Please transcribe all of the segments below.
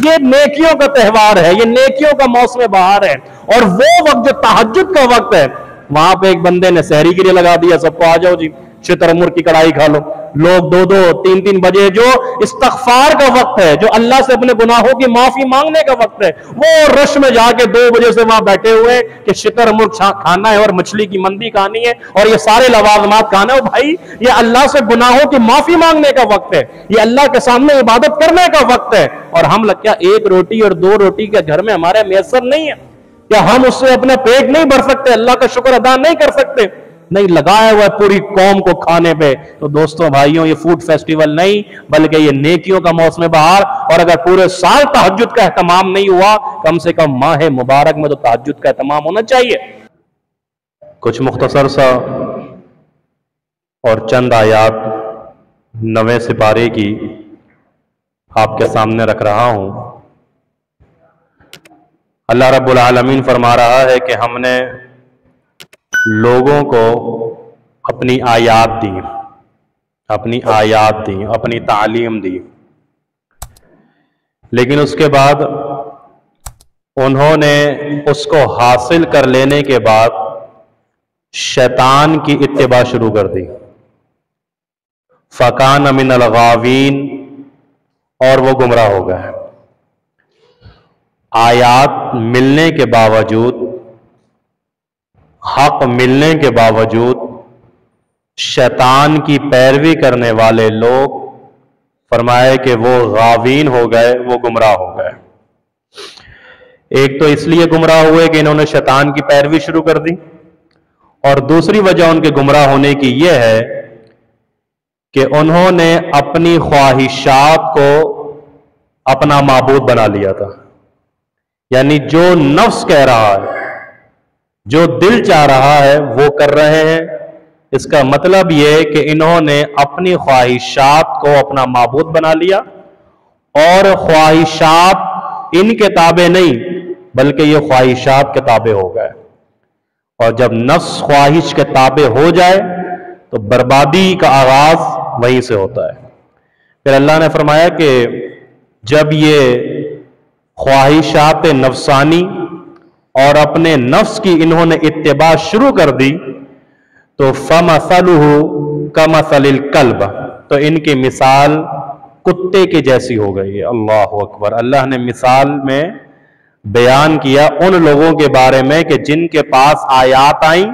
ये नेकियों का त्यौहार है, ये नेकियों का मौसम बहार है। और वो वक्त जो तहज्जुद का वक्त है, वहां पे एक बंदे ने सहरी के लिए लगा दिया, सबको आ जाओ जी शितरमुर्ग की कढ़ाई खा लो। लोग 2-2 3-3 बजे जो इस्तगफार का वक्त है, जो अल्लाह से अपने गुनाहों की माफी मांगने का वक्त है, वो रश में जाके 2 बजे से वहां बैठे हुए कि शितरमुर्ग खाना है और मछली की मंदी खानी है और ये सारे लवाजमात खाना है। भाई ये अल्लाह से गुनाहों की माफी मांगने का वक्त है, ये अल्लाह के सामने इबादत करने का वक्त है। और हम लोग क्या 1 रोटी और 2 रोटी के घर में हमारे मैसर नहीं है? क्या हम उससे अपना पेट नहीं भर सकते, अल्लाह का शुक्र अदा नहीं कर सकते? नहीं, लगाया हुआ है पूरी कौम को खाने पे। तो दोस्तों भाइयों, ये फूड फेस्टिवल नहीं बल्कि ये नेकियों का मौसम बहार। और अगर पूरे साल तहज्जुद का एहतमाम नहीं हुआ, कम से कम माह मुबारक में तो तहज्जुद का एहतमाम होना चाहिए। कुछ मुख्तसर सा और चंद आयात 9वें सिपारे की आपके सामने रख रहा हूं। अल्लाह रब्बुल आलमीन फरमा रहा है कि हमने लोगों को अपनी आयात दी, अपनी तालीम दी, लेकिन उसके बाद उन्होंने उसको हासिल कर लेने के बाद शैतान की इत्तिबा शुरू कर दी। फ़कान मिनल गावीन, और वो गुमराह हो गए। आयात मिलने के बावजूद, हक मिलने के बावजूद शैतान की पैरवी करने वाले लोग फरमाए कि वो गावीन हो गए, वो गुमराह हो गए। एक तो इसलिए गुमराह हुए कि इन्होंने शैतान की पैरवी शुरू कर दी, और दूसरी वजह उनके गुमराह होने की यह है कि उन्होंने अपनी ख्वाहिशात को अपना माबूद बना लिया था। यानी जो नफ्स कह रहा है, जो दिल चाह रहा है, वो कर रहे हैं। इसका मतलब यह कि इन्होंने अपनी ख्वाहिशात को अपना माबूद बना लिया, और ख्वाहिशात इनके ताबे नहीं बल्कि ये ख्वाहिशात के ताबे हो गए। और जब नफ्स ख्वाहिश के ताबे हो जाए तो बर्बादी का आगाज वहीं से होता है। फिर अल्लाह ने फरमाया कि जब ये ख्वाहिशात नफसानी और अपने नफ्स की इन्होंने इत्तिबा शुरू कर दी, तो फमसलुहु कमसलिल कल्ब, तो इनकी मिसाल कुत्ते की जैसी हो गई है। अल्लाह अकबर। अल्लाह ने मिसाल में बयान किया उन लोगों के बारे में कि जिनके पास आयात आई,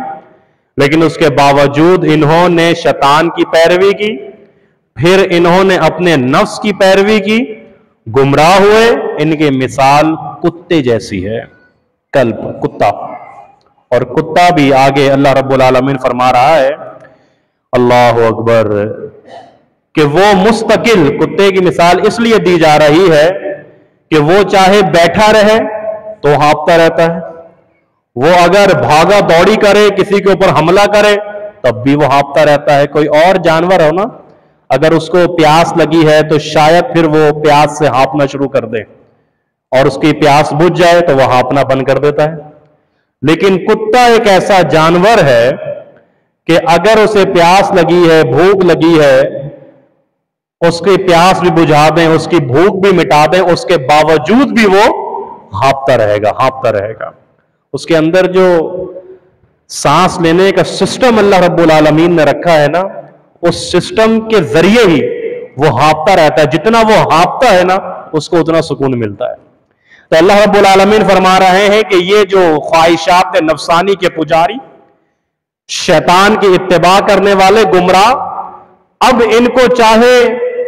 लेकिन उसके बावजूद इन्होंने शैतान की पैरवी की, फिर इन्होंने अपने नफ्स की पैरवी की, गुमराह हुए। इनकी मिसाल कुत्ते जैसी है, कल्ब, कुत्ता। और कुत्ता भी आगे अल्लाह रब्बुल आलमीन फरमा रहा है, अल्लाह अकबर, कि वो मुस्तकिल, कुत्ते की मिसाल इसलिए दी जा रही है कि वो चाहे बैठा रहे तो हाँफता रहता है, वो अगर भागा दौड़ी करे, किसी के ऊपर हमला करे, तब भी वो हाँफता रहता है। कोई और जानवर हो ना, अगर उसको प्यास लगी है तो शायद फिर वो प्यास से हाँफना शुरू कर दे, और उसकी प्यास बुझ जाए तो वह हाँफना बंद कर देता है। लेकिन कुत्ता एक ऐसा जानवर है कि अगर उसे प्यास लगी है, भूख लगी है, उसकी प्यास भी बुझा दें, उसकी भूख भी मिटा दें, उसके बावजूद भी वो हाँफता रहेगा। उसके अंदर जो सांस लेने का सिस्टम अल्लाह रब्बुल आलमीन ने रखा है ना, उस सिस्टम के जरिए ही वो हाँफता रहता है। जितना वो हाँफता है ना, उसको उतना सुकून मिलता है। तो अल्लाह रब्बुल आलमीन फरमा रहे हैं कि ये जो ख्वाहिशात नफसानी के पुजारी, शैतान की इत्तिबा करने वाले गुमराह, अब इनको चाहे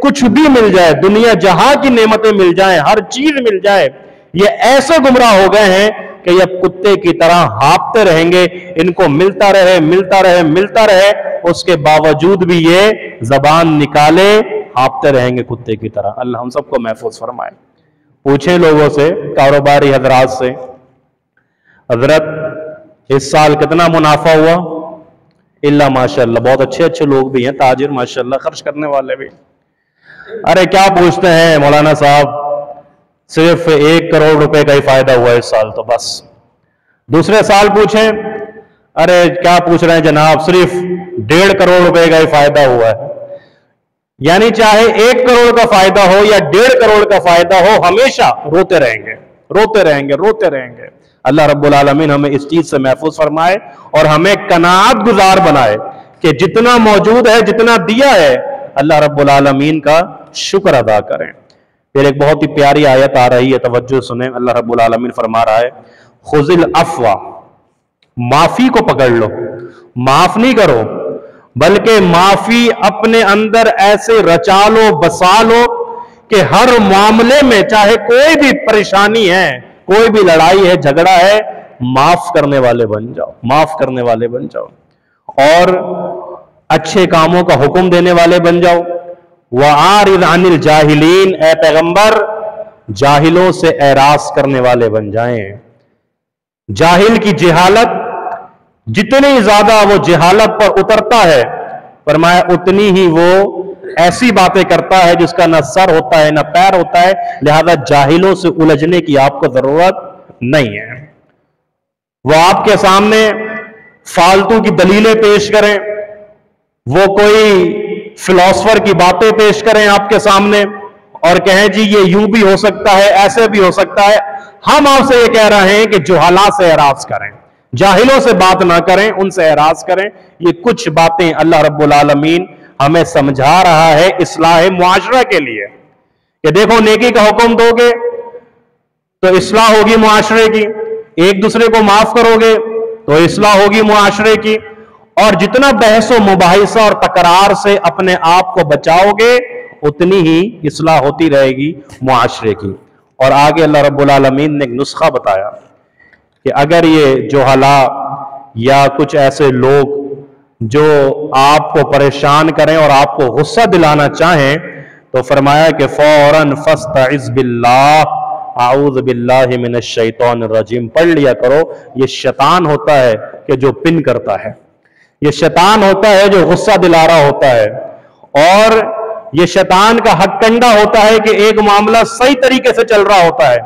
कुछ भी मिल जाए, दुनिया जहां की नेमतें मिल जाएं, हर चीज मिल जाए, ये ऐसे गुमराह हो गए हैं कि ये कुत्ते की तरह हाँफते रहेंगे। इनको मिलता रहे, उसके बावजूद भी ये जबान निकाले हाँफते रहेंगे कुत्ते की तरह। अल्लाह हम सबको महफूज फरमाए। पूछें लोगों से, कारोबारी हजरात से, हजरत इस साल कितना मुनाफा हुआ? इल्ला माशाअल्लाह, बहुत अच्छे अच्छे लोग भी हैं, ताजिर माशाअल्लाह, खर्च करने वाले भी। अरे क्या पूछते हैं मौलाना साहब, सिर्फ 1 करोड़ रुपए का ही फायदा हुआ इस साल, तो बस। दूसरे साल पूछें, अरे क्या पूछ रहे हैं जनाब, सिर्फ 1.5 करोड़ रुपए का ही फायदा हुआ है। यानी चाहे 1 करोड़ का फायदा हो या 1.5 करोड़ का फायदा हो, हमेशा रोते रहेंगे, रोते रहेंगे, रोते रहेंगे। अल्लाह रब्बुल आलमीन हमें इस चीज से महफूज फरमाए और हमें कनाअत गुजार बनाए कि जितना मौजूद है, जितना दिया है, अल्लाह रब्बुल आलमीन का शुक्र अदा करें। फिर एक बहुत ही प्यारी आयत आ रही है, तवज्जो सुने। अल्लाह रब्बुल आलमीन फरमा रहा है, खुजिल अफवा, माफी को पकड़ लो, माफ नहीं करो, बल्कि माफी अपने अंदर ऐसे रचा लो, बसा लो कि हर मामले में, चाहे कोई भी परेशानी है, कोई भी लड़ाई है, झगड़ा है, माफ करने वाले बन जाओ, माफ करने वाले बन जाओ और अच्छे कामों का हुक्म देने वाले बन जाओ। वआरिद अनिल जाहिलीन, ए पैगंबर जाहिलों से एराज करने वाले बन जाएं। जाहिल की जहालत, जितनी ज्यादा वो जहालत पर उतरता है, फरमाया उतनी ही वो ऐसी बातें करता है जिसका न सर होता है न पैर होता है। लिहाजा जाहिलों से उलझने की आपको जरूरत नहीं है। वो आपके सामने फालतू की दलीलें पेश करें, वो कोई फिलॉसफर की बातें पेश करें आपके सामने और कहें जी ये यूं भी हो सकता है, ऐसे भी हो सकता है। हम आपसे ये कह रहे हैं कि जुहला से एराज करें, जाहिलों से बात ना करें, उनसे एराज करें। ये कुछ बातें अल्लाह रब्बुल आलमीन हमें समझा रहा है इस्लाह मुआशरा के लिए कि देखो, नेकी का हुक्म दोगे तो इस्लाह होगी मुआशरे की, एक दूसरे को माफ करोगे तो इस्लाह होगी मुआशरे की, और जितना बहसो मुबाहिसा और तकरार से अपने आप को बचाओगे उतनी ही इस्लाह होती रहेगी मुआशरे की। और आगे अल्लाह रब्बुल आलमीन ने एक नुस्खा बताया कि अगर ये जुहला या कुछ ऐसे लोग जो आपको परेशान करें और आपको गुस्सा दिलाना चाहें, तो फरमाया कि फौरन फस्तइज़ बिल्लाह, आऊज़ बिल्लाहि मिनश शैतानिर रजीम पढ़ लिया करो। ये शैतान होता है कि जो पिन करता है, ये शैतान होता है जो गुस्सा दिला रहा होता है, और ये शैतान का हथकंडा होता है कि एक मामला सही तरीके से चल रहा होता है,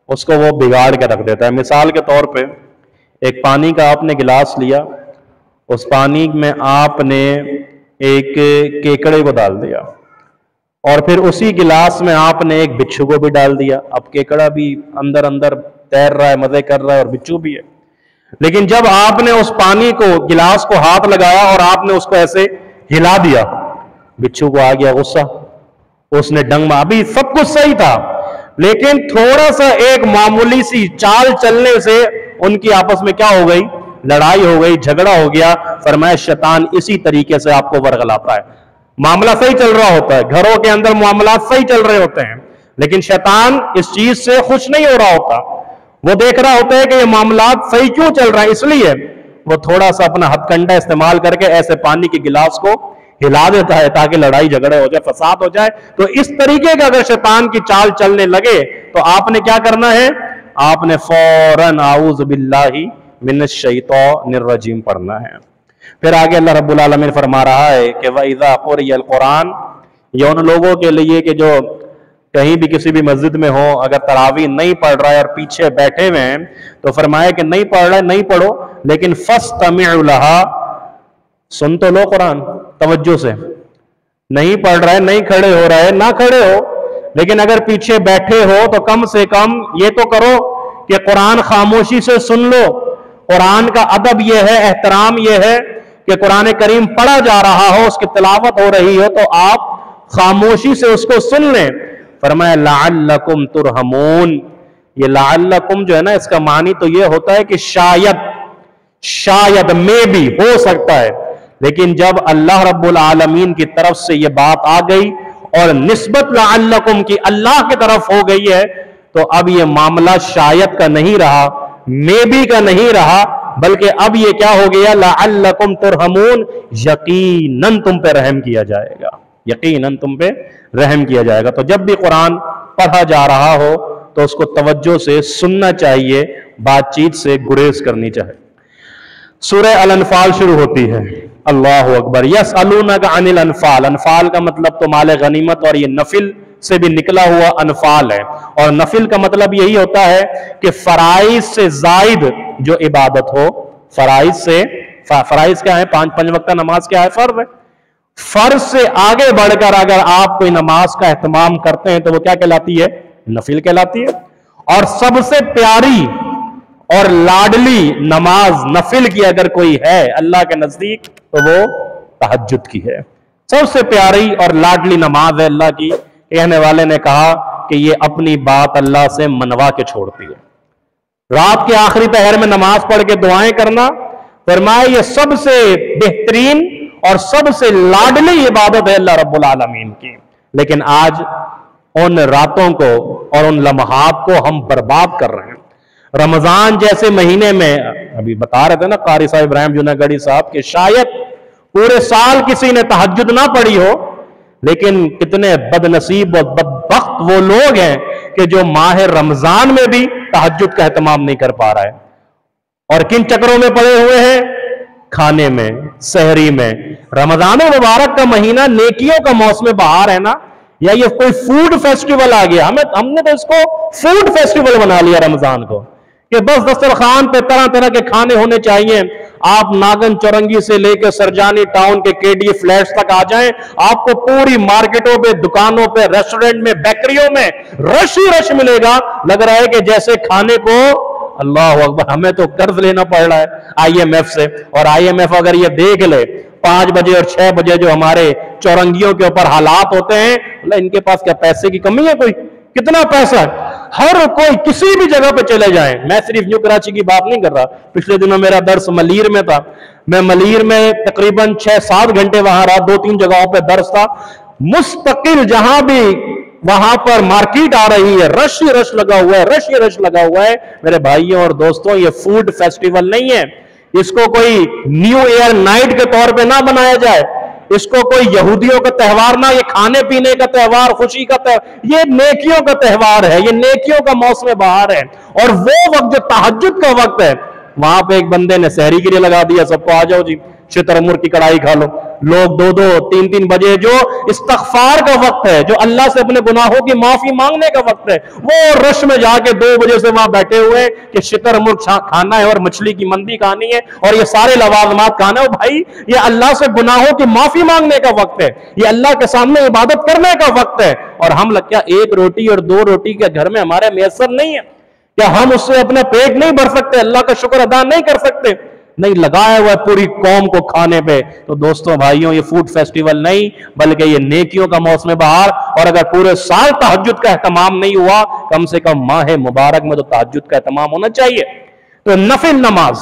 उसको वो बिगाड़ के रख देता है। मिसाल के तौर पे एक पानी का आपने गिलास लिया, उस पानी में आपने एक केकड़े को डाल दिया और फिर उसी गिलास में आपने एक बिच्छू को भी डाल दिया। अब केकड़ा भी अंदर अंदर तैर रहा है, मजे कर रहा है, और बिच्छू भी है। लेकिन जब आपने उस पानी को, गिलास को हाथ लगाया और आपने उसको ऐसे हिला दिया, बिच्छू को आ गया गुस्सा, उसने डंग मारा। अभी सब कुछ सही था, लेकिन थोड़ा सा एक मामूली सी चाल चलने से उनकी आपस में क्या हो गई, लड़ाई हो गई, झगड़ा हो गया। फरमाया शैतान इसी तरीके से आपको वर्गलाता है। मामला सही चल रहा होता है, घरों के अंदर मामला सही चल रहे होते हैं, लेकिन शैतान इस चीज से खुश नहीं हो रहा होता। वो देख रहा होता है कि ये मामला सही क्यों चल रहा है, इसलिए वो थोड़ा सा अपना हथकंडा इस्तेमाल करके ऐसे पानी के गिलास को हिला देता है ताकि लड़ाई झगड़े हो जाए, फसाद हो जाए। तो इस तरीके का अगर शैतान की चाल चलने लगे तो आपने क्या करना है, आपने फौरन आऊज़ बिल्लाहि मिनश शैतानिर रजीम पढ़ना है। फिर आगे अल्लाह रब्बुल आलमीन फरमा रहा है कि वइज़ा क़ुरियल कुरान, ये उन लोगों के लिए कि जो कहीं भी किसी भी मस्जिद में हो, अगर तरावी नहीं पढ़ रहा है और पीछे बैठे हुए हैं, तो फरमाया कि नहीं पढ़ रहा है नहीं पढ़ो, लेकिन फस्तमिउ लहा, सुन तो लो कुरान तवज्जो से। नहीं पढ़ रहा है, नहीं खड़े हो रहा है, ना खड़े हो, लेकिन अगर पीछे बैठे हो तो कम से कम ये तो करो कि कुरान खामोशी से सुन लो। कुरान का अदब यह है, एहतराम यह है कि कुरान करीम पढ़ा जा रहा हो, उसकी तिलावत हो रही हो, तो आप खामोशी से उसको सुन लें। फरमाया लअल्लकुम तुरहमून, ये लअल्लकुम जो है ना, इसका मानी तो ये होता है कि शायद, शायद में भी हो सकता है। लेकिन जब अल्लाह रब्बुल आलमीन की तरफ से ये बात आ गई और निस्बत लअल्लकुम की अल्लाह की तरफ हो गई है, तो अब ये मामला शायद का नहीं रहा, मे बी का नहीं रहा, बल्कि अब ये क्या हो गया, लअल्लकुम तुरहमून, यकीनन तुम पे रहम किया जाएगा, यकीनन तुम पे रहम किया जाएगा। तो जब भी कुरान पढ़ा जा रहा हो तो उसको तवज्जो से सुनना चाहिए, बातचीत से गुरेज करनी चाहिए। सूरह अल अनफाल शुरू होती है, अल्लाहु अकबर। यसअलूनका अनिल अनफाल, अनफाल का मतलब तो माल गनीमत, और ये नफिल से भी निकला हुआ अनफाल है। और नफिल का मतलब यही होता है कि फराइज से जायद जो इबादत हो, फराइज से, फराइज क्या है, 5 वक्त नमाज क्या है, फर्ज है, फर्ज से आगे बढ़कर अगर आप कोई नमाज का एहतमाम करते हैं तो वो क्या कहलाती है? नफिल कहलाती है। और सबसे प्यारी और लाडली नमाज नफिल की अगर कोई है अल्लाह के नजदीक तो वो तहज्जुद की है। सबसे प्यारी और लाडली नमाज है अल्लाह की। कहने वाले ने कहा कि ये अपनी बात अल्लाह से मनवा के छोड़ती है। रात के आखिरी पहर में नमाज पढ़ के दुआएं करना, फरमाए ये सबसे बेहतरीन और सबसे लाडली इबादत है अल्लाह रब्बुल आलमीन की। लेकिन आज उन रातों को और उन लम्हात को हम बर्बाद कर रहे हैं। रमजान जैसे महीने में, अभी बता रहे थे ना कारी साहब इब्राहिम जूनागढ़ी साहब के, शायद पूरे साल किसी ने तहज्जुद ना पढ़ी हो, लेकिन कितने बदनसीब और बदबख्त वो लोग हैं कि जो माह रमजान में भी तहज्जुद का एहतमाम नहीं कर पा रहा है। और किन चक्रों में पड़े हुए हैं? खाने में, सहरी में। रमजान मुबारक का महीना नेकियों का मौसम बहार है ना, या ये कोई फूड फेस्टिवल आ गया? हमने तो इसको फूड फेस्टिवल बना लिया रमजान को, कि बस दस्तरखान पे तरह तरह के खाने होने चाहिए। आप नागन चौरंगी से लेकर सरजानी टाउन के केडी फ्लैट्स तक आ जाएं, आपको पूरी मार्केटों पे, दुकानों पे, रेस्टोरेंट में, बेकरियों में रश ही रश मिलेगा। लग रहा है कि जैसे खाने को, अल्लाह अकबर, हमें तो कर्ज लेना पड़ रहा है IMF से। और IMF अगर ये देख ले 5 बजे और 6 बजे जो हमारे चौरंगियों के ऊपर हालात होते हैं, इनके पास क्या पैसे की कमी है? कोई कितना पैसा है? हर कोई किसी भी जगह पे चले जाएं। मैं सिर्फ न्यू कराची की बात नहीं कर रहा। पिछले दिनों मेरा दर्स मलीर में था। मैं मलीर में तकरीबन 6-7 घंटे वहां रहा। 2-3 जगहों पे दर्स था। मुस्तकिल जहां भी वहां पर मार्केट आ रही है, रश ही रश लगा हुआ है, रश ही रश लगा हुआ है। मेरे भाइयों और दोस्तों, ये फूड फेस्टिवल नहीं है। इसको कोई न्यू ईयर नाइट के तौर पे ना बनाया जाए। इसको कोई यहूदियों का त्यौहार ना, ये खाने पीने का त्यौहार, खुशी का त्यौहार, ये नेकियों का त्यौहार है। ये नेकियों का मौसम बहार है। और वो वक्त जो तहज्जुद का वक्त है, वहां पे एक बंदे ने सहरी के लिए लगा दिया, सबको आ जाओ जी, शितरमुर्ग की कढ़ाई खा लो। लोग 2-2, 3-3 बजे, जो इस्तगफार का वक्त है, जो अल्लाह से अपने गुनाहों की माफी मांगने का वक्त है, वो रश में जाके 2 बजे से वहां बैठे हुए कि शितरमुर्ग खाना है और मछली की मंदी खानी है और ये सारे लवाजमात खाना है। भाई, ये अल्लाह से गुनाहों की माफी मांगने का वक्त है, ये अल्लाह के सामने इबादत करने का वक्त है। और हम लग, क्या 1 रोटी और 2 रोटी के घर में हमारे मैसर नहीं है? क्या हम उससे अपना पेट नहीं भर सकते? अल्लाह का शुक्र अदा नहीं कर सकते? नहीं, लगाया हुआ है पूरी कौम को खाने पे। तो दोस्तों भाइयों, ये फूड फेस्टिवल नहीं, बल्कि ये नेकियों का मौसम बहार। और अगर पूरे साल तहज्जुद का एहतमाम नहीं हुआ, कम से कम माह मुबारक में तो तहज्जुद का एहतमाम होना चाहिए। तो नफिल नमाज,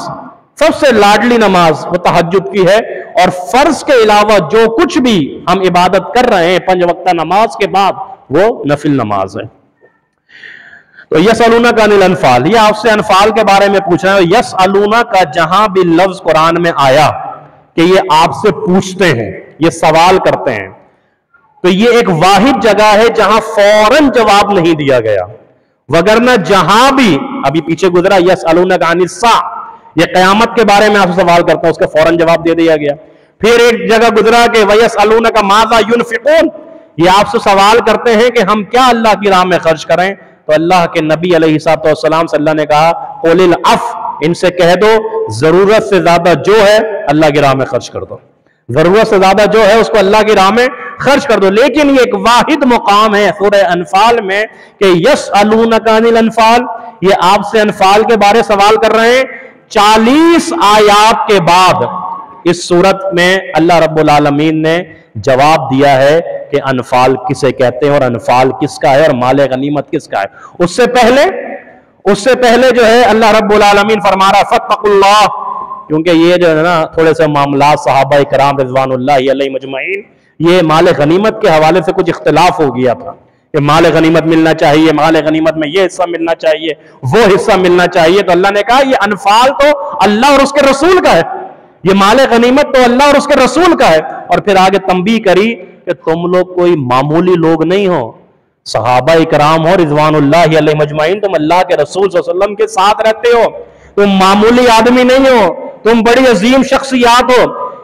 सबसे लाडली नमाज वो तहज्जुद की है। और फर्ज के अलावा जो कुछ भी हम इबादत कर रहे हैं 5 वक्ता नमाज के बाद, वो नफिल नमाज है। तो यसअलूना का अनिल अनफाल, ये आपसे अनफाल के बारे में पूछ रहे हैं। यसअलूना का जहां भी लफ्ज कुरान में आया कि ये आपसे पूछते हैं, ये सवाल करते हैं, तो ये एक वाहिद जगह है जहां फौरन जवाब नहीं दिया गया। वगरना जहां भी अभी पीछे गुजरा यसअलूना का अनिल सा, ये कयामत के बारे में आपसे सवाल करते हैं, उसका फौरन जवाब दे दिया गया। फिर एक जगह गुजरा कि वयसअलूना का माज़ा युनफिकून, ये आपसे सवाल करते हैं कि हम क्या अल्लाह की राह में खर्च करें। तो अल्लाह के नबी अलैहिस्सलाम से अल्लाह ने कहा, क़ुलिल अफ़, इनसे कह दो जरूरत से ज्यादा जो है अल्लाह की राह में खर्च कर दो। जरूरत से ज्यादा जो है उसको अल्लाह की राह में खर्च कर दो। लेकिन ये एक वाहिद मुकाम है सूरह अनफाल में कि यसअलूनका अनिल अनफाल, ये आपसे अनफाल के बारे सवाल कर रहे हैं। 40 आयात के बाद इस सूरत में अल्लाह रब्बुल आलमीन ने जवाब दिया है कि अनफाल किसे कहते हैं और अनफाल किसका है और माले गनीमत किसका है। उससे पहले जो है अल्लाह रब्बुल आलमीन फरमा रहा फत्तकुल्लाह, क्योंकि ये जो है ना थोड़े से मामला सहाबा इकराम रिज़वानुल्लाहि अलैहिम अजमईन, ये माले गनीमत के हवाले से कुछ इख्तिलाफ हो गया था कि माले गनीमत मिलना चाहिए, माले गनीमत में ये हिस्सा मिलना चाहिए, वो हिस्सा मिलना चाहिए। तो अल्लाह ने कहा ये अनफाल तो अल्लाह और उसके रसूल का है, ये माले गनीमत तो अल्लाह और उसके रसूल का है। और फिर आगे तंबीह करी कि तुम लोग कोई मामूली लोग नहीं हो, सहाबा इकराम हो रिज़वानुल्लाहि अलैहिम अजमईन, तुम अल्लाह के रसूल सल्लल्लाहु अलैहि वसल्लम के साथ रहते हो, तुम मामूली आदमी नहीं हो, तुम बड़ी अजीम शख्सियात हो।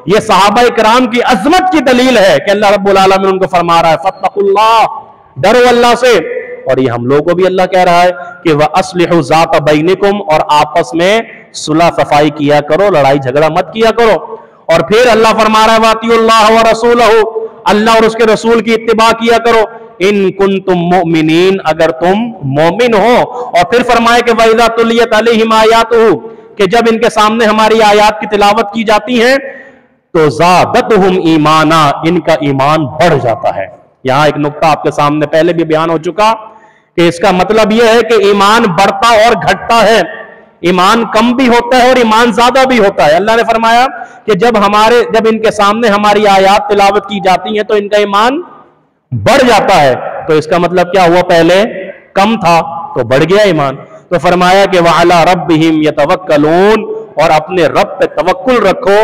ये सहाबा इकराम की अजमत की दलील है कि अल्लाह रब्बुल आलमीन उनको फरमा रहा है फत्तकुल्लाह, डरो अल्लाह से। और ये हम लोगों को भी अल्लाह कह रहा है कि वह अस्लिहु ज़ात बैनिकुम, और आपस में सुलह सफाई किया करो, लड़ाई झगड़ा मत किया करो। और फिर अल्लाह फरमा रहा है वातियुल्लाह व रसूलहू, अल्लाह और उसके रसूल की इत्तिबा किया करो, इन कुंतुम मुमिनीन, अगर तुम मोमिन हो। और फिर फरमाए कि वइज़ा तुलियत अलैहिम आयातुहू, कि जब इनके सामने हमारी आयात की तिलावत की जाती है तो ज़ादतहुम ईमाना, इनका ईमान बढ़ जाता है। यहां एक नुक्ता आपके सामने पहले भी बयान हो चुका कि इसका मतलब यह है कि ईमान बढ़ता और घटता है, ईमान कम भी होता है और ईमान ज्यादा भी होता है। अल्लाह ने फरमाया कि जब इनके सामने हमारी आयात तिलावत की जाती है तो इनका ईमान बढ़ जाता है। तो इसका मतलब क्या हुआ, पहले कम था तो बढ़ गया ईमान। तो फरमाया कि वअला रब्बिहिम यतवक्कलून, और अपने रब पे तवक्कुल रखो,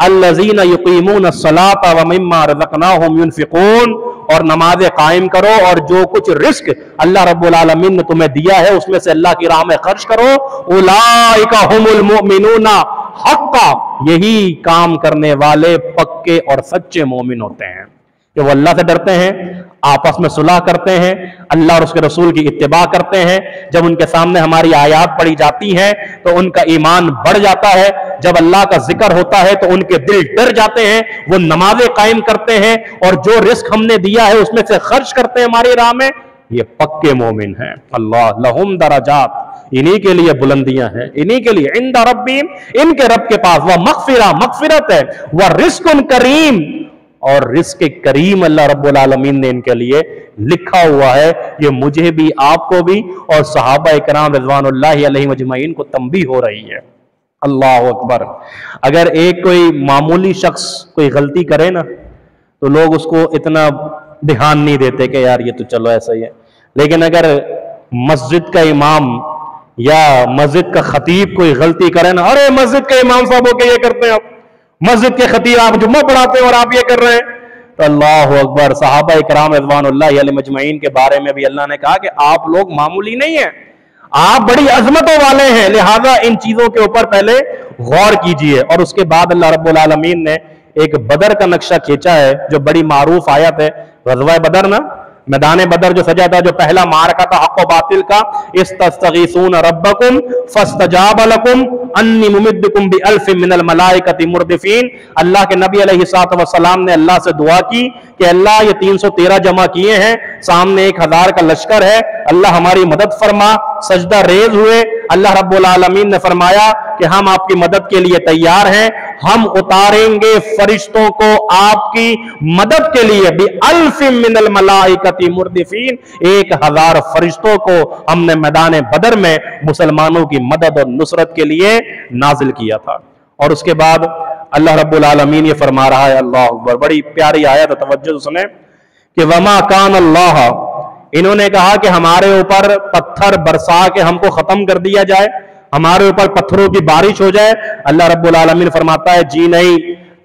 अल्लज़ीना युक़ीमून अस्सलाता व मिम्मा रज़क़नाहुम युनफ़िक़ून, और नमाज़ें कायम करो और जो कुछ रिस्क अल्लाह रब्बुल आलमीन ने तुम्हें दिया है उसमें से अल्लाह की राह में खर्च करो। उलाइका हुमुल मुमिनूना हक़्क़ा, यही काम करने वाले पक्के और सच्चे मोमिन होते हैं कि वो अल्लाह से डरते हैं, आपस में सुलह करते हैं, अल्लाह और उसके रसूल की इत्तिबा करते हैं। जब उनके सामने हमारी आयात पढ़ी जाती हैं तो उनका ईमान बढ़ जाता है, जब अल्लाह का जिक्र होता है तो उनके दिल डर जाते हैं, वो नमाजें कायम करते हैं और जो रिस्क हमने दिया है उसमें से खर्च करते हैं हमारी राह में। ये पक्के मोमिन हैं। अल्लाह लहुम दराजात, इन्हीं के लिए बुलंदियां हैं, इन्हीं के लिए इंदा रब्बीम, इनके रब के पास वह मगफिरत है, वह रिस्कुन करीम, और रिस्क करीम अल्लाह रब्बुल आलमीन ने इनके लिए लिखा हुआ है। ये मुझे भी, आपको भी और सहाबा इकराम रिज़वानुल्लाहि अलैहिम अजमईन को तंबीह हो रही है। अल्लाह अकबर। अगर एक कोई मामूली शख्स कोई गलती करे ना तो लोग उसको इतना ध्यान नहीं देते कि यार ये तो चलो ऐसा ही है, लेकिन अगर मस्जिद का इमाम या मस्जिद का खतीब कोई गलती करे ना, अरे मस्जिद के इमाम साहब होके ये करते हैं, आप मस्जिद के खतीब आप जुम्मा पढ़ाते हैं और आप ये कर रहे हैं, तो अल्लाह अकबर। सहाबा इकराम रिज़वानुल्लाहि अलैहिम अजमईन के बारे में भी अल्लाह ने कहा कि आप लोग मामूली नहीं है, आप बड़ी अजमतों वाले हैं, लिहाजा इन चीजों के ऊपर पहले गौर कीजिए। और उसके बाद अल्लाह रब्बुल आलमीन ने एक बदर का नक्शा खींचा है जो बड़ी मारूफ आयत है, ग़ज़वा बदर ना, मैदान बदर जो सजा था, जो पहला मारका था हक़ व बातिल का, इस्तस्तगीसून रब्बकुम फस्तजाब लकुम अन्नी मुमिद्दुकुम बिअल्फिन मिनल मलाइकति मुर्दिफीन। अल्लाह के नबी अलैहिस्सलातु वस्सलाम ने अल्लाह से दुआ की कि अल्लाह ये 313 जमा किए हैं, सामने 1000 का लश्कर है, अल्लाह हमारी मदद फरमा। सजदा रेज हुए, अल्लाह रब्बुल आलमीन ने फरमाया कि हम आपकी मदद के लिए तैयार हैं, हम उतारेंगे फरिश्तों को आपकी मदद के लिए बिअल्फिन मिनल मलाइकति मुर्दिफीन, 1000 फरिश्तों को हमने मैदान बदर में मुसलमानों की मदद और नुसरत के लिए नाजिल किया था। और उसके बाद अल्लाह रब्बुल आलमीन ये फरमा रहा है, अल्लाह अकबर, बड़ी प्यारी आयत, तवज्जो सुने कि वमा कान अल्लाह, इन्होंने कहा कि हमारे ऊपर पत्थर बरसा के हमको खत्म कर दिया जाए, हमारे ऊपर पत्थरों की बारिश हो जाए। अल्लाह रब्बुल आलमीन फरमाता है जी नहीं,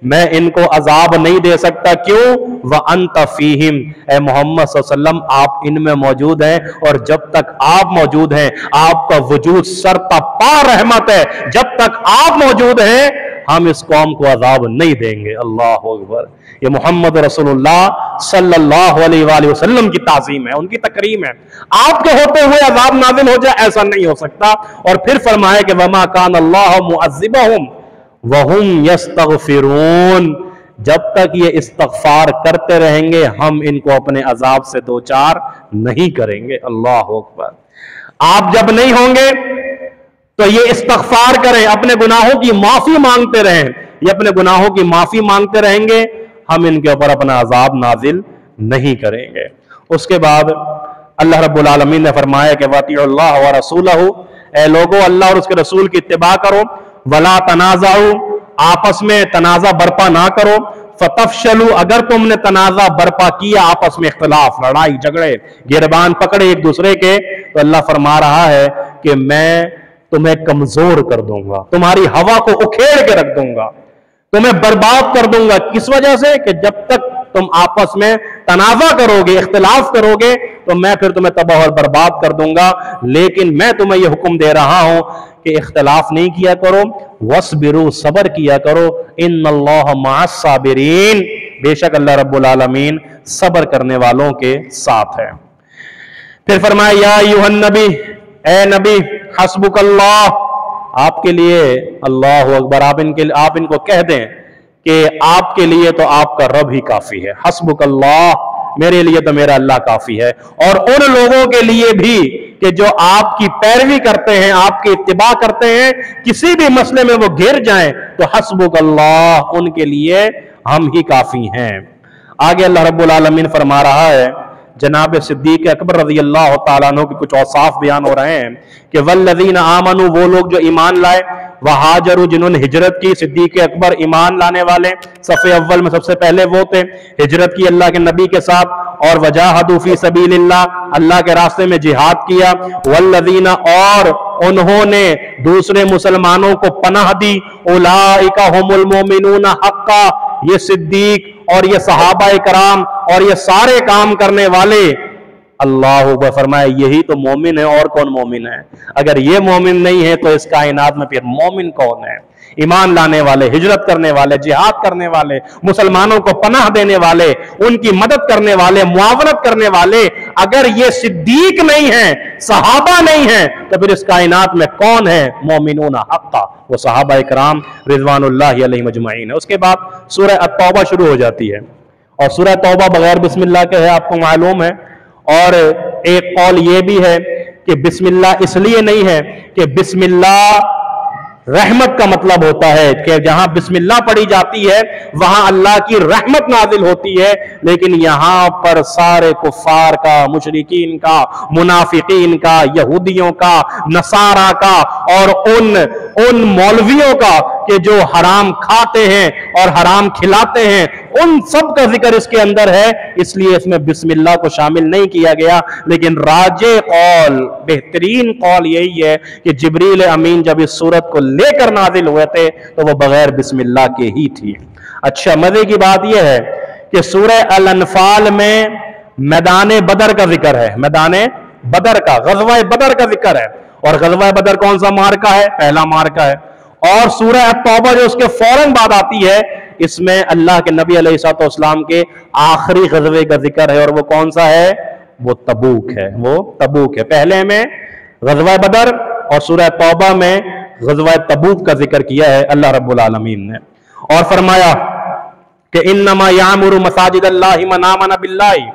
मैं इनको अजाब नहीं दे सकता। क्यों? व अंत फीहिम, ए मोहम्मद सल्लल्लाहु अलैहि वसल्लम आप इनमें मौजूद हैं, और जब तक आप मौजूद हैं आपका वजूद सरता पा रहमत है, जब तक आप मौजूद हैं हम इस कौम को अजाब नहीं देंगे। अल्लाह अकबर। ये मोहम्मद रसूलुल्लाह सल्लल्लाहु अलैहि वसल्लम की ताज़ीम है, उनकी तकरीम है। आपके होते हुए अजाब नाज़िल हो जाए, ऐसा नहीं हो सकता। और फिर फरमाया कि वमा कान अल्लाह मुअज़्ज़िबहुम वहुम यस्तग़फिरून, जब तक ये इस्तग़फ़ार करते रहेंगे हम इनको अपने अजाब से दो चार नहीं करेंगे। अल्लाह अकबर। आप जब नहीं होंगे तो ये इस्तग़फ़ार करें, अपने गुनाहों की माफी मांगते रहें, ये अपने गुनाहों की माफी मांगते रहेंगे, हम इनके ऊपर अपना अजाब नाजिल नहीं करेंगे। उसके बाद अल्लाह रब्बुल आलमीन ने फरमाया कि वअतिउल्लाह व रसूलहू, ए लोगों अल्लाह और उसके रसूल की इत्तिबा करो, वला तनाज़उ, आपस में तनाज़ा बर्पा ना करो, फतफशलू, अगर तुमने तनाज़ा बर्पा किया, आपस में इख्तिलाफ, लड़ाई झगड़े, गिरबान पकड़े एक दूसरे के, तो अल्लाह फरमा रहा है कि मैं तुम्हें कमजोर कर दूंगा, तुम्हारी हवा को उखेड़ के रख दूंगा, तुम्हें बर्बाद कर दूंगा। किस वजह से? कि जब तक तुम आपस में तनाज़ा करोगे, इख्तिलाफ करोगे, तो मैं फिर तुम्हें तबाह और बर्बाद कर दूंगा। लेकिन मैं तुम्हें यह हुक्म दे रहा हूं कि इख्तिलाफ नहीं किया करो, वस्बिरू, सबर किया करो, इन्नल्लाह मअस साबिरीन, बेशक अल्लाह रब्बुल आलमीन सबर करने वालों के साथ है। फिर फरमाया या अय्युहन नबी, ए नबी, हस्बुकल्लाह, आपके लिए अल्लाह अकबर, आप इनको कह दें कि आपके लिए तो आपका रब ही काफी है, हस्बुकल्लाह, मेरे लिए तो मेरा अल्लाह काफी है। और उन लोगों के लिए भी कि जो आपकी पैरवी करते हैं, आपकी इत्तिबा करते हैं, किसी भी मसले में वो गिर जाएं तो हस्बुकल्लाह, उनके लिए हम ही काफी हैं। आगे अल्लाह रब्बुल आलमीन फरमा रहा है, जनाब सिद्दीक अकबर रज़ी अल्लाह तआला अन्हु के कुछ औसाफ बयान हो रहे हैं कि वल्लज़ीना आमनु, वो लोग जो ईमान लाए, वहाजरू, जिन्होंने हिजरत की। सिद्दीक अकबर ईमान लाने वाले सफ़े अव्वल में सबसे पहले वो थे, हिजरत की अल्लाह के नबी के साथ, और वजाहदू फी सबीलिल्लाह, अल्लाह के रास्ते में जिहाद किया। वल्लज़ीना, और उन्होंने दूसरे मुसलमानों को पनाह दी। उलाइका हुमुल मोमिनूना हक्का, ये सिद्दीक और ये सहाबा कराम और ये सारे काम करने वाले, अल्लाह अकबर, फरमाया यही तो मोमिन है, और कौन मोमिन है? अगर ये मोमिन नहीं है तो इस कायनात में फिर मोमिन कौन है? ईमान लाने वाले, हिजरत करने वाले, जिहाद करने वाले, मुसलमानों को पनाह देने वाले, उनकी मदद करने वाले, मुआवनत करने वाले, अगर ये सिद्दीक नहीं है, सहाबा नहीं है, तो फिर इस कायनात में कौन है मोमिनूना हक्का? वो सहाबा इकराम रिज़वानुल्लाहि अलैहिम अजमईन है। उसके बाद सूरह अत-तौबा शुरू हो जाती है, और सूरह तौबा बगैर बिस्मिल्लाह के है, आपको मालूम है। और एक कौल ये भी है कि बिस्मिल्लाह इसलिए नहीं है कि बिस्मिल्लाह रहमत का मतलब होता है कि जहां बिस्मिल्लाह पढ़ी जाती है वहां अल्लाह की रहमत नाजिल होती है, लेकिन यहां पर सारे कुफ्फार का, मुशरिकीन का, मुनाफिकीन का, यहूदियों का, नसारा का और उन मौलवियों का कि जो हराम खाते हैं और हराम खिलाते हैं, उन सब का जिक्र इसके अंदर है, इसलिए इसमें बिस्मिल्लाह को शामिल नहीं किया गया। लेकिन राजे कौल, बेहतरीन कौल यही है कि जिब्रील अमीन जब इस सूरत को लेकर नाजिल हुए थे तो वो बगैर बिस्मिल्लाह के ही थी। अच्छा, मजे की बात यह है कि सूरह अल अनफाल में मैदान बदर का जिक्र है, मैदान बदर का, गज़वा बदर का जिक्र है। और गज़वा बदर कौन सा मार्का है? पहला मार्का है। और सूरह अत-तौबा जो उसके फौरन बाद आती है, इसमें अल्लाह के नबी अलैहिस्सलाम के आखिरी गज़वे का जिक्र है, और वो कौन सा है? वो तबूक है, वो तबूक है। पहले में गज़वा बदर और सूरह तौबा में गज़वा तबूक का जिक्र किया है अल्लाह रब्बुल आलमीन ने। और फरमाया कि इन्नमा यामुरु मसाजिदल्लाहि मन आमन बिल्लाहि,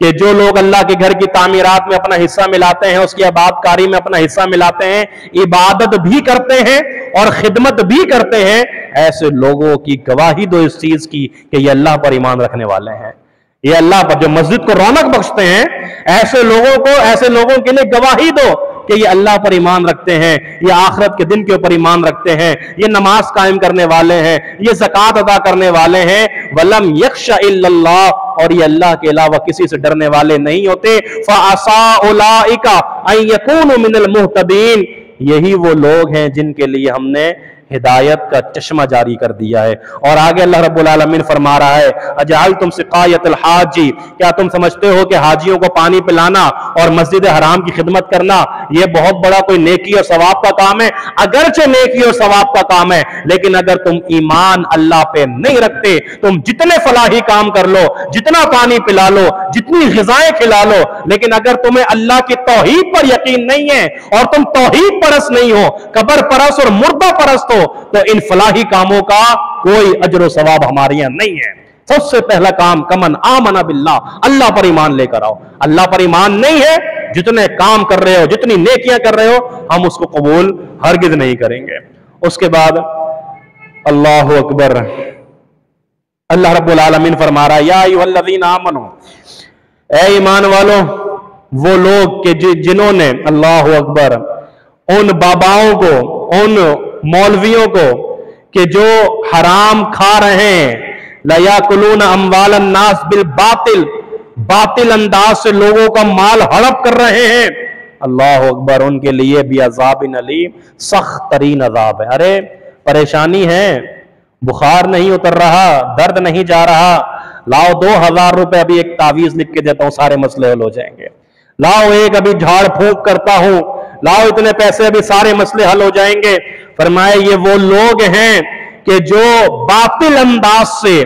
कि जो लोग अल्लाह के घर की तामीरात में अपना हिस्सा मिलाते हैं, उसकी इबादतकारी में अपना हिस्सा मिलाते हैं, इबादत भी करते हैं और खिदमत भी करते हैं, ऐसे लोगों की गवाही दो इस चीज की कि ये अल्लाह पर ईमान रखने वाले हैं। ये अल्लाह पर जो मस्जिद को रौनक बख्शते हैं, ऐसे लोगों के लिए गवाही दो कि ये अल्लाह पर ईमान रखते हैं, ये आखिरत के दिन के ऊपर ईमान रखते हैं, ये नमाज कायम करने वाले हैं, ये ज़कात अदा करने वाले हैं। वलम यख्शा इल्लल्लाह, और ये अल्लाह के अलावा किसी से डरने वाले नहीं होते। फ़असा उलाइका अन यकूनु मिनल मुहतदीन, यही वो लोग हैं जिनके लिए हमने हिदायत का चश्मा जारी कर दिया है। और आगे अल्लाह रब्बुल आलमीन फरमा रहा है, अजअलतुम सिकायतल हाजी, क्या तुम समझते हो कि हाजियों को पानी पिलाना और मस्जिद हराम की खिदमत करना यह बहुत बड़ा कोई नेकी और सवाब का काम है? अगरचे नेकी और सवाब का काम है, लेकिन अगर तुम ईमान अल्लाह पे नहीं रखते, तुम जितने फलाही काम कर लो, जितना पानी पिला लो, जितनी ग़िज़ाएं खिला लो, लेकिन अगर तुम्हें अल्लाह की तौहीद पर यकीन नहीं है और तुम तौहीद परस्त नहीं हो, कब्र परस्त और मुर्दा परस्त हो, तो इन फलाही कामों का कोई अजर सवाब हमारे यहां नहीं है। सबसे पहला काम कमन आमना बिल्लाह, अल्लाह पर ईमान लेकर आओ। अल्लाह पर ईमान नहीं है, जितने काम कर रहे हो, जितनी नेकियां कर रहे हो, हम उसको कबूल हरगिज नहीं करेंगे। उसके बाद अल्लाहु अकबर, अल्लाह रब्बुल आलमीन फरमा रहा है, या अय्युहल्लज़ीना आमनू, ऐ ईमान वालों, वो लोग के जिन्होंने, अल्लाहु अकबर, उन बाबाओं को, उन मौलवियों को कि जो हराम खा रहे हैं, लयाकुलून अम्वालन नास बिल बातिल, बातिल अंदाज से लोगों का माल हड़प कर रहे हैं, अल्लाह अकबर, उनके लिए भी अज़ाबिन अलीम, सख्त तरीन अज़ाब है। अरे परेशानी है, बुखार नहीं उतर रहा, दर्द नहीं जा रहा, लाओ 2000 रुपए अभी एक तावीज लिख के देता हूं, सारे मसले हल हो जाएंगे। लाओ एक अभी झाड़ फूंक करता हूं, लाओ इतने पैसे अभी सारे मसले हल हो जाएंगे। फरमाए ये वो लोग हैं कि जो बातिल अंदाज से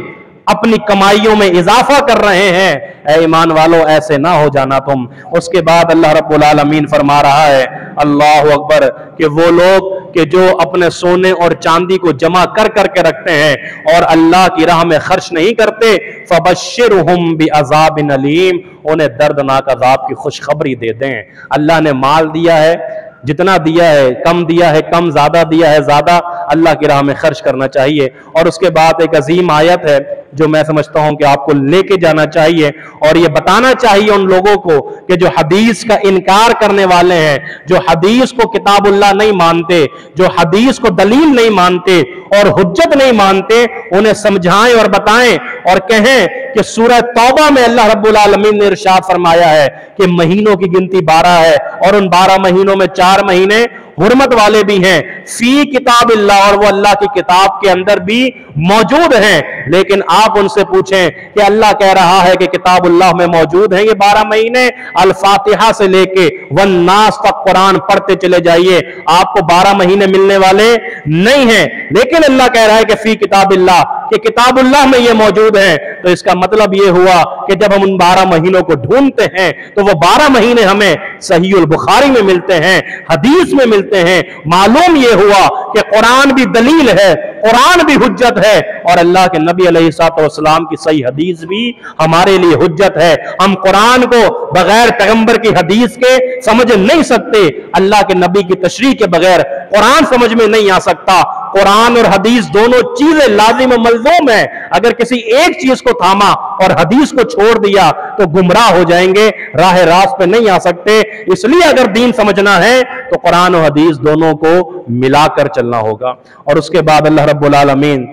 अपनी कमाइयों में इजाफा कर रहे हैं। ऐ ईमान वालों, ऐसे ना हो जाना तुम। उसके बाद अल्लाह रब्बुल आलमीन फरमा रहा है, अल्लाहु अकबर, कि वो लोग कि जो अपने सोने और चांदी को जमा कर करके रखते हैं और अल्लाह की राह में खर्च नहीं करते, फबश्शिरहुम बिअज़ाबिन अलीम, उन्हें दर्दनाक अजाब की खुशखबरी दे दें। अल्लाह ने माल दिया है, जितना दिया है कम दिया है कम, ज्यादा दिया है ज्यादा, अल्लाह की राह में खर्च करना चाहिए। और उसके बाद एक अजीम आयत है जो मैं समझता हूं कि आपको लेके जाना चाहिए और ये बताना चाहिए उन लोगों को कि जो हदीस का इनकार करने वाले हैं, जो हदीस को किताबुल्लाह नहीं मानते, जो हदीस को दलील नहीं मानते और हुज्जत नहीं मानते, उन्हें समझाएं और बताएं और कहें कि सूरह तौबा में अल्लाह रब्बुल आलमीन ने इरशाद फरमाया है कि महीनों की गिनती 12 है और उन 12 महीनों में 4 महीने हुर्मत वाले भी हैं, फी किताबिल्लाह, और वो अल्लाह की किताब के अंदर भी मौजूद हैं। लेकिन आप उनसे पूछें कि अल्लाह कह रहा है कि किताबुल्लाह में मौजूद है ये 12 महीने, अल फातिहा से लेके वन्नास तक कुरान पढ़ते चले जाइए, आपको 12 महीने मिलने वाले नहीं हैं। लेकिन अल्लाह कह रहा है कि फी किताबिल्लाह, कि किताबुल्लाह में ये मौजूद है। तो इसका मतलब ये हुआ कि जब हम उन 12 महीनों को ढूंढते हैं तो वो 12 महीने हमें सहीहुल बुखारी में मिलते हैं, हदीस में मिलते हैं। मालूम ये हुआ कि कुरान भी दलील है, कुरान भी हुज्जत है और अल्लाह के नबी अलैहिस्सलाम की सही हदीस भी हमारे लिए हुज्जत है। हम कुरान को बगैर पैगंबर की हदीस के समझ नहीं सकते, अल्लाह के नबी की तशरीह के बगैर कुरान समझ में नहीं आ सकता। कुरान और हदीस दोनों चीजें लाजिम और मलजूम है। अगर किसी एक चीज को थामा और हदीस को छोड़ दिया तो गुमराह हो जाएंगे, राह रास्त पे नहीं आ सकते। इसलिए अगर दीन समझना है तो कुरान और हदीस दोनों को मिलाकर चलना होगा। और उसके बाद अल्लाह रब्बुल आलमीन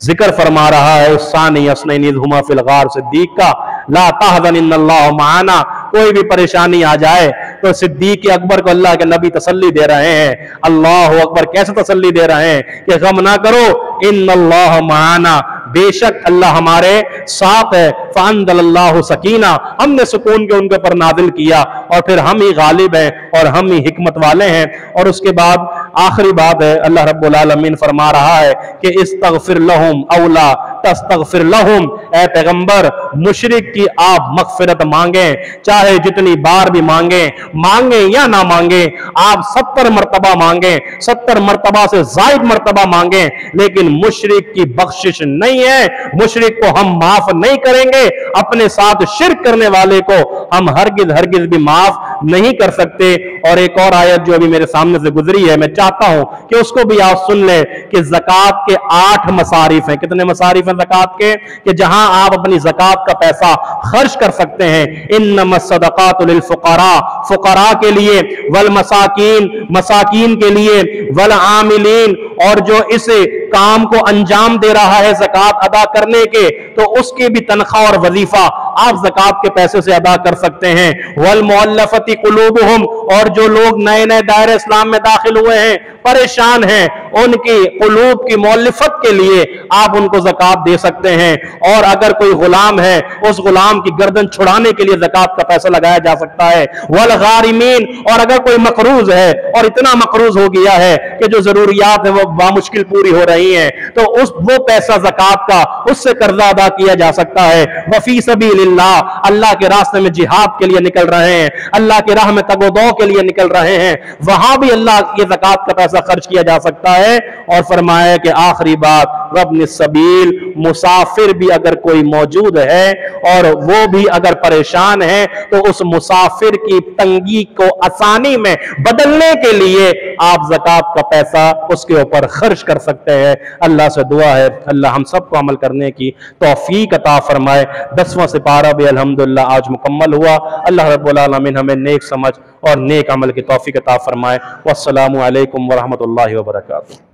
जिक्र फरमा रहा है सानी अस्नैनी इज़ हुमा फिल गार, सिद्दीक का, ला तहज़न इन्नल्लाह माना, कोई भी परेशानी आ जाए तो सिद्दीक अकबर को अल्लाह के नबी तसल्ली दे रहे हैं। अल्लाह अकबर, कैसे तसल्ली दे रहे हैं कि गम ना करो, इन्नल्लाह माना, बेशक अल्लाह हमारे साथ है। फ़अंज़लल्लाहु सकीना, हमने सुकून के उनके पर नाजिल किया और फिर हम ही गालिब हैं और हम ही हिकमत वाले हैं। और उसके बाद आखिरी बात है, अल्लाह रब्बुल आलमीन फरमा रहा है कि इस्तगफिर लहुम औला तस्तगफिर लहुम, ए पैगंबर मुशरिक की आप मगफिरत मांगे, चाहे जितनी बार भी मांगे या ना मांगे, आप 70 मरतबा मांगे, 70 मरतबा से जायद मरतबा मांगे, लेकिन मुशरिक की बख्शिश नहीं है, मुशरिक को हम माफ नहीं करेंगे। अपने साथ शिर्क करने वाले को हम हरगिज भी माफ नहीं कर सकते। और एक और आयत जो अभी मेरे सामने से गुजरी है, मैं चाहता हूं कि उसको भी आप सुन ले कि ज़कात के 8 मसारिफ हैं। कितने मसारिफ हैं ज़कात के? कि जहां आप अपनी ज़कात का पैसा खर्च कर सकते हैं। इन्नमस सदक़ातु लिल फुक़रा, फुक़रा के लिए, वल मसाकीन, मसाकीन के लिए, वल आमिलीन, और जो इस काम को अंजाम दे रहा है ज़कात अदा करने के, तो उसकी भी तनख्वाह और वजीफा आप ज़कात के पैसे से अदा कर सकते हैं। वल मुअल्लफ़ती क़ुलूबुहुम, और जो लोग नए नए दायरे इस्लाम में दाखिल हुए हैं, परेशान हैं, उनकी क़ुलूब की मुअल्लफ़त के लिए आप उनको ज़कात दे सकते हैं। और अगर कोई गुलाम है, उस गुलाम की गर्दन छुड़ाने के लिए ज़कात का पैसा लगाया जा सकता है। वल गारिमीन, और अगर कोई मकरूज है और इतना मकरूज हो गया है कि जो जरूरियात है वो बामुश्किल पूरी हो रही हैं, तो वो पैसा ज़कात का, उससे कर्जा अदा किया जा सकता है। वफी सबीलिल्लाह, अल्लाह के रास्ते में जिहाद के लिए निकल रहे हैं, अल्लाह की राह में तगोदो के लिए निकल रहे हैं, वहां भी अल्लाह के ज़कात का पैसा खर्च किया जा सकता है। और फरमाया कि आखिरी बात, वब्न सबील, मुसाफिर भी अगर कोई मौजूद है और वो भी अगर परेशान है, तो उस मुसाफिर की तंगी को आसानी में बदलने के लिए आप ज़कात का पैसा उसके ऊपर खर्च कर सकते हैं। अल्लाह से दुआ है अल्लाह हम सबको अमल करने की तौफीक अता फरमाए। 10वां सिपारा भी अल्हम्दुलिल्लाह आज मुकम्मल हुआ। अल्लाह रब्बुल आलमीन हमें नेक समझ और नेक अमल की तौफीक अता फरमाए। वस्सलामु अलैकुम व रहमतुल्लाहि व बरकातुहू।